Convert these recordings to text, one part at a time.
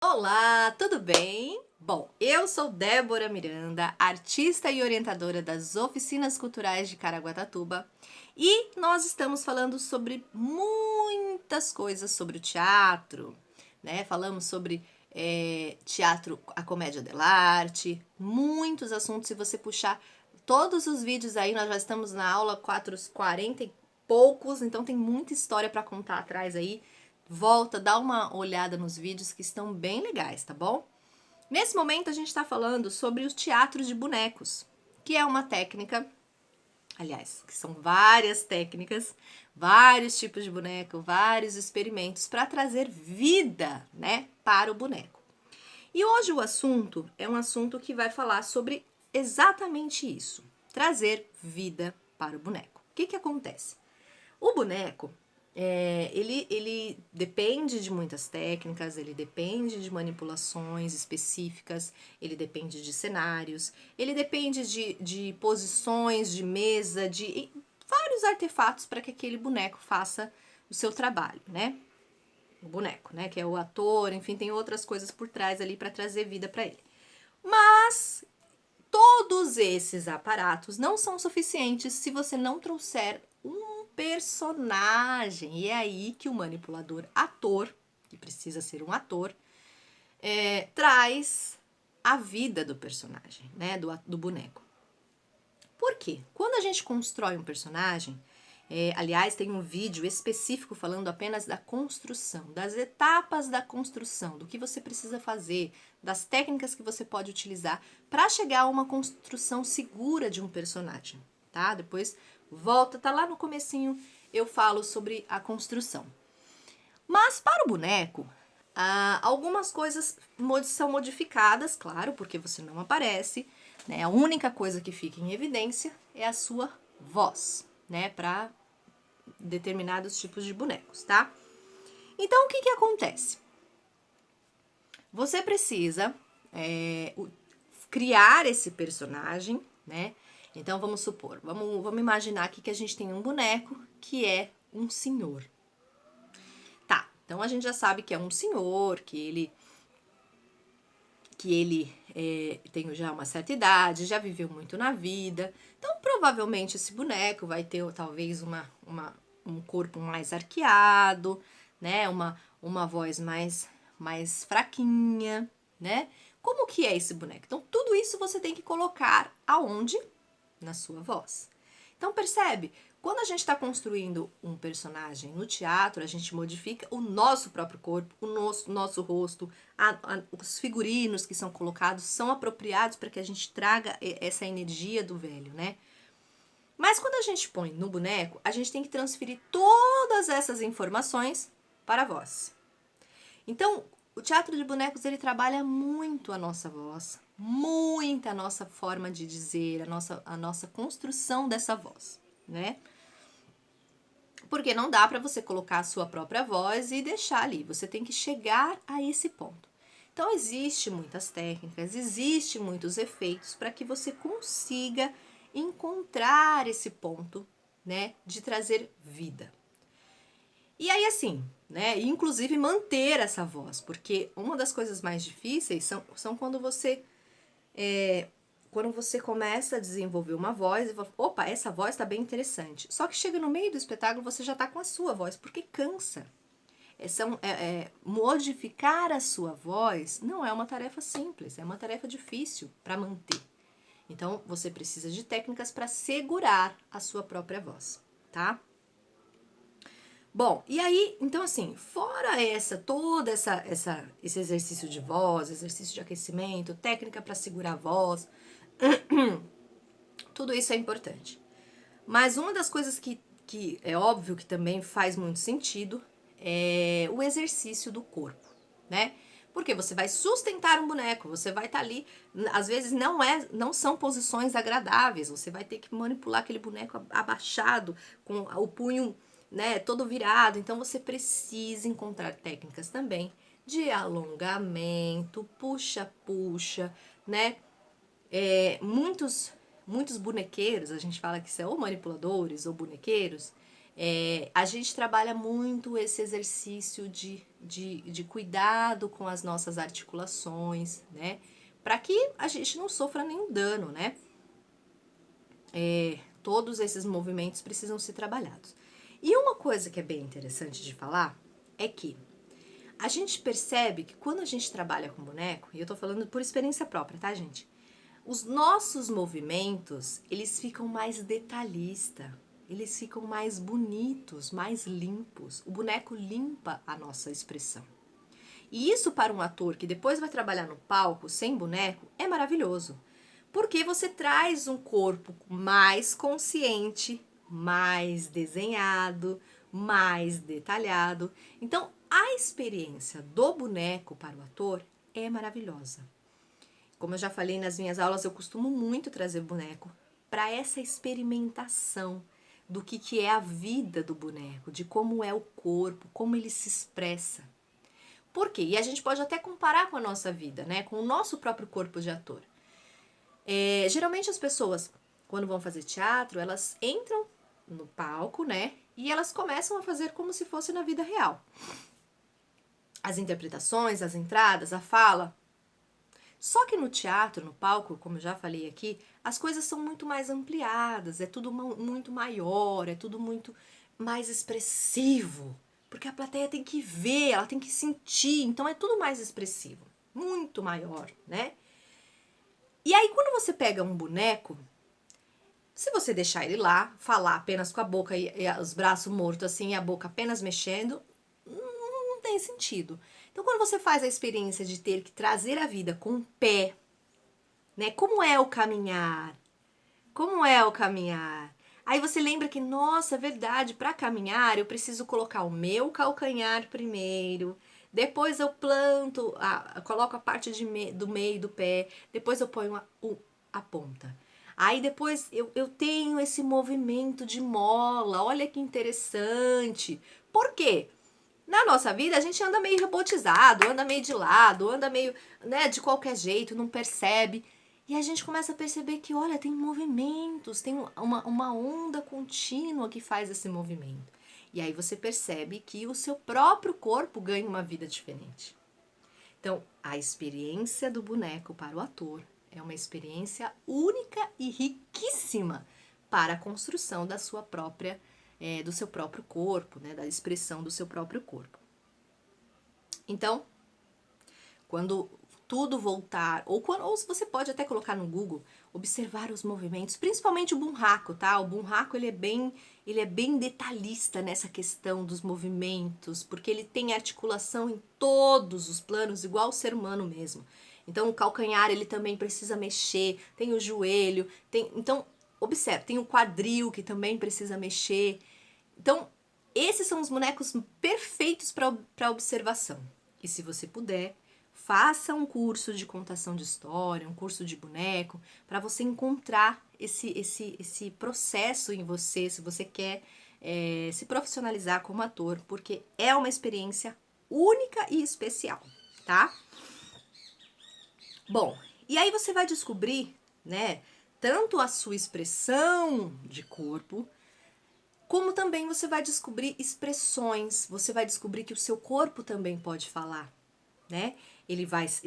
Olá, tudo bem? Bom, eu sou Débora Miranda, artista e orientadora das Oficinas Culturais de Caraguatatuba, e nós estamos falando sobre muitas coisas sobre o teatro, né? Falamos sobre teatro, a comédia dell'arte, muitos assuntos. Se você puxar todos os vídeos aí, nós já estamos na aula 440 e poucos, então tem muita história para contar atrás aí. Volta, dá uma olhada nos vídeos que estão bem legais, tá bom? Nesse momento a gente está falando sobre os teatros de bonecos, que é uma técnica, aliás, que são várias técnicas, vários tipos de boneco, vários experimentos para trazer vida, né, para o boneco. E hoje o assunto é um assunto que vai falar sobre exatamente isso, trazer vida para o boneco. O que acontece? O boneco, ele depende de muitas técnicas, ele depende de manipulações específicas, ele depende de cenários, ele depende de posições de mesa, de vários artefatos para que aquele boneco faça o seu trabalho, né? O boneco, né? Que é o ator, enfim, tem outras coisas por trás ali para trazer vida para ele. Mas todos esses aparatos não são suficientes se você não trouxer um personagem. E é aí que o manipulador ator, que precisa ser um ator, traz a vida do personagem, né? Do boneco. Por quê? Quando a gente constrói um personagem, aliás, tem um vídeo específico falando apenas da construção, das etapas da construção, do que você precisa fazer, das técnicas que você pode utilizar para chegar a uma construção segura de um personagem, tá? Depois volta, tá lá no comecinho, eu falo sobre a construção. Mas para o boneco, algumas coisas são modificadas, claro, porque você não aparece, né? A única coisa que fica em evidência é a sua voz, né? Para determinados tipos de bonecos, tá? Então, o que acontece? Você precisa criar esse personagem, né? Então, vamos supor, vamos imaginar aqui que a gente tem um boneco que é um senhor. Tá, então a gente já sabe que é um senhor, que ele tem já uma certa idade, já viveu muito na vida. Então, provavelmente, esse boneco vai ter talvez um corpo mais arqueado, né? Uma voz mais fraquinha, né? Como que é esse boneco? Então, tudo isso você tem que colocar aonde? Na sua voz. Então, percebe? Quando a gente está construindo um personagem no teatro, a gente modifica o nosso próprio corpo, o nosso rosto, os figurinos que são colocados são apropriados para que a gente traga essa energia do velho, né? Mas quando a gente põe no boneco, a gente tem que transferir todas essas informações para a voz. Então, o teatro de bonecos, ele trabalha muito a nossa voz, muita a nossa forma de dizer, a nossa construção dessa voz, né? Porque não dá para você colocar a sua própria voz e deixar ali, você tem que chegar a esse ponto. Então, existe muitas técnicas, existe muitos efeitos para que você consiga encontrar esse ponto, né, de trazer vida. E aí, assim, né? Inclusive manter essa voz, porque uma das coisas mais difíceis são quando você começa a desenvolver uma voz e fala, opa, essa voz tá bem interessante. Só que chega no meio do espetáculo, você já tá com a sua voz, porque cansa. Modificar a sua voz não é uma tarefa simples, é uma tarefa difícil para manter. Então, você precisa de técnicas para segurar a sua própria voz, tá? Bom, e aí, então assim, fora esse exercício de voz, exercício de aquecimento, técnica para segurar a voz, tudo isso é importante. Mas uma das coisas que é óbvio que também faz muito sentido é o exercício do corpo, né? Porque você vai sustentar um boneco, você vai estar ali, às vezes não são posições agradáveis, você vai ter que manipular aquele boneco abaixado, com o punho, né, todo virado. Então você precisa encontrar técnicas também de alongamento, puxa-puxa, né? Muitos bonequeiros, a gente fala que são ou manipuladores ou bonequeiros, A gente trabalha muito esse exercício de cuidado com as nossas articulações, né? Para que a gente não sofra nenhum dano, né? Todos esses movimentos precisam ser trabalhados. E uma coisa que é bem interessante de falar é que a gente percebe que quando a gente trabalha com boneco, e eu tô falando por experiência própria, tá, gente? Os nossos movimentos, eles ficam mais detalhistas, eles ficam mais bonitos, mais limpos. O boneco limpa a nossa expressão. E isso para um ator que depois vai trabalhar no palco sem boneco é maravilhoso. Porque você traz um corpo mais consciente, mais desenhado, mais detalhado. Então, a experiência do boneco para o ator é maravilhosa. Como eu já falei nas minhas aulas, eu costumo muito trazer boneco para essa experimentação do que é a vida do boneco, de como é o corpo, como ele se expressa. Por quê? E a gente pode até comparar com a nossa vida, né? Com o nosso próprio corpo de ator. Geralmente as pessoas, quando vão fazer teatro, elas entram no palco, né? E elas começam a fazer como se fosse na vida real. As interpretações, as entradas, a fala. Só que no teatro, no palco, como eu já falei aqui, as coisas são muito mais ampliadas, é tudo muito maior, é tudo muito mais expressivo. Porque a plateia tem que ver, ela tem que sentir, então é tudo mais expressivo, muito maior, né? E aí, quando você pega um boneco, se você deixar ele lá, falar apenas com a boca e os braços mortos assim, e a boca apenas mexendo, não tem sentido. Então, quando você faz a experiência de ter que trazer a vida com o pé, né? Como é o caminhar? Como é o caminhar? Aí você lembra que, nossa, é verdade, para caminhar eu preciso colocar o meu calcanhar primeiro, depois eu planto, coloco a parte do meio do pé, depois eu ponho a ponta. Aí depois eu tenho esse movimento de mola, olha que interessante. Por quê? Na nossa vida a gente anda meio robotizado, anda meio de lado, anda meio, né, de qualquer jeito, não percebe. E a gente começa a perceber que, olha, tem movimentos, tem uma onda contínua que faz esse movimento. E aí você percebe que o seu próprio corpo ganha uma vida diferente. Então, a experiência do boneco para o ator é uma experiência única e riquíssima para a construção da sua própria, do seu próprio corpo, né, da expressão do seu próprio corpo. Então, quando tudo voltar, ou você pode até colocar no Google, observar os movimentos, principalmente o bunraku, tá? O bunraku ele é bem detalhista nessa questão dos movimentos, porque ele tem articulação em todos os planos, igual o ser humano mesmo. Então o calcanhar ele também precisa mexer, tem o joelho, então observe, tem o quadril que também precisa mexer. Então esses são os bonecos perfeitos para observação. E se você puder, faça um curso de contação de história, um curso de boneco, para você encontrar esse processo em você, se você quer se profissionalizar como ator, porque é uma experiência única e especial, tá? Bom, e aí você vai descobrir, né, tanto a sua expressão de corpo, como também você vai descobrir expressões, você vai descobrir que o seu corpo também pode falar, né? Ele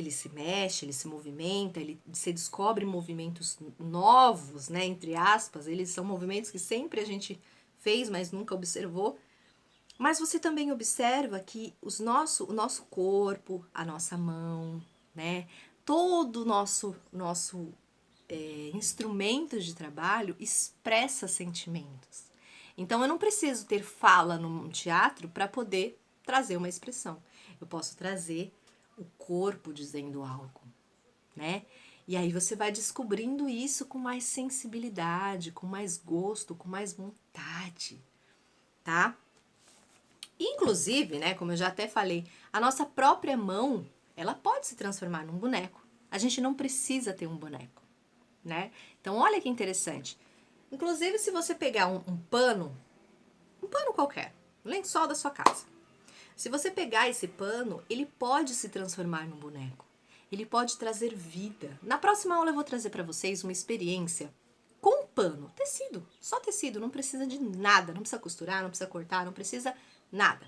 se mexe, ele se movimenta, você descobre movimentos novos, né? Entre aspas, eles são movimentos que sempre a gente fez, mas nunca observou. Mas você também observa que o nosso corpo, a nossa mão, né? Todo o nosso instrumento de trabalho expressa sentimentos. Então eu não preciso ter fala no teatro para poder trazer uma expressão. Eu posso trazer o corpo dizendo algo, né? E aí você vai descobrindo isso com mais sensibilidade, com mais gosto, com mais vontade, tá? Inclusive, né, como eu já até falei, a nossa própria mão, ela pode se transformar num boneco. A gente não precisa ter um boneco, né? Então, olha que interessante. Inclusive, se você pegar um pano qualquer, um lençol da sua casa, se você pegar esse pano, ele pode se transformar num boneco. Ele pode trazer vida. Na próxima aula eu vou trazer para vocês uma experiência com pano, tecido, só tecido, não precisa de nada, não precisa costurar, não precisa cortar, não precisa nada.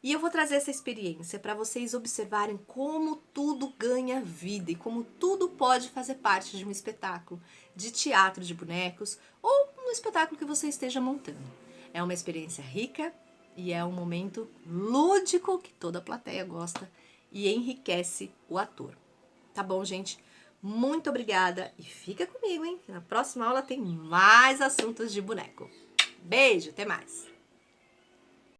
E eu vou trazer essa experiência para vocês observarem como tudo ganha vida e como tudo pode fazer parte de um espetáculo de teatro de bonecos ou um espetáculo que você esteja montando. É uma experiência rica e é um momento lúdico que toda a plateia gosta e enriquece o ator. Tá bom, gente? Muito obrigada e fica comigo, hein? Na próxima aula tem mais assuntos de boneco. Beijo, até mais!